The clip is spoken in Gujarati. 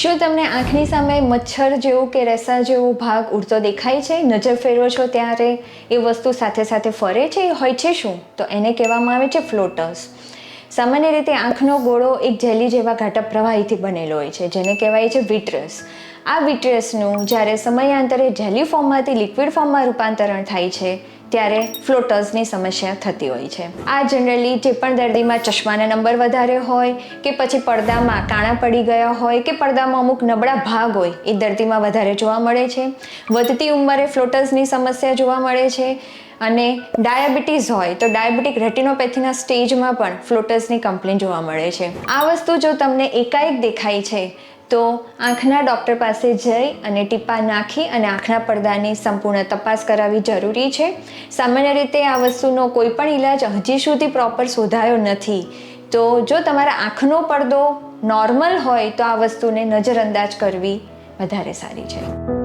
શું તમને આંખની સામે મચ્છર જેવું કે રેસા જેવો ભાગ ઉડતો દેખાય છે? નજર ફેરવો છો ત્યારે એ વસ્તુ સાથે સાથે ફરે છે, એ હોય છે શું? તો એને કહેવામાં આવે છે ફ્લોટર્સ. સામાન્ય રીતે આંખનો ગોળો એક જેલી જેવા ઘાટા પ્રવાહીથી બનેલો હોય છે, જેને કહેવાય છે વિટ્રસ. આ વિટ્રસનું જ્યારે સમયાંતરે જેલી ફોર્મમાંથી લિક્વિડ ફોર્મમાં રૂપાંતરણ થાય છે ત્યારે ફ્લોટર્સની સમસ્યા થતી હોય છે. આ જનરલી જે પણ દર્દીમાં ચશ્માના નંબર વધારે હોય કે પછી પડદામાં કાણા પડી ગયા હોય કે પડદામાં અમુક નબળા ભાગ હોય એ દર્દીમાં વધારે જોવા મળે છે. વધતી ઉંમરે ફ્લોટર્સની સમસ્યા જોવા મળે છે. અને ડાયાબિટીસ હોય તો ડાયાબિટીક રેટિનોપેથીના સ્ટેજમાં પણ ફ્લોટર્સની કમ્પ્લેન જોવા મળે છે. આ વસ્તુ જો તમને એકાએક દેખાય છે તો આંખના ડૉક્ટર પાસે જઈ અને ટીપા નાખી અને આંખના પડદાની સંપૂર્ણ તપાસ કરાવવી જરૂરી છે. સામાન્ય રીતે આ વસ્તુનો કોઈ પણ ઈલાજ હજી સુધી પ્રોપર શોધાયો નથી. તો જો તમારા આંખનો પડદો નોર્મલ હોય તો આ વસ્તુને નજરઅંદાજ કરવી વધારે સારી છે.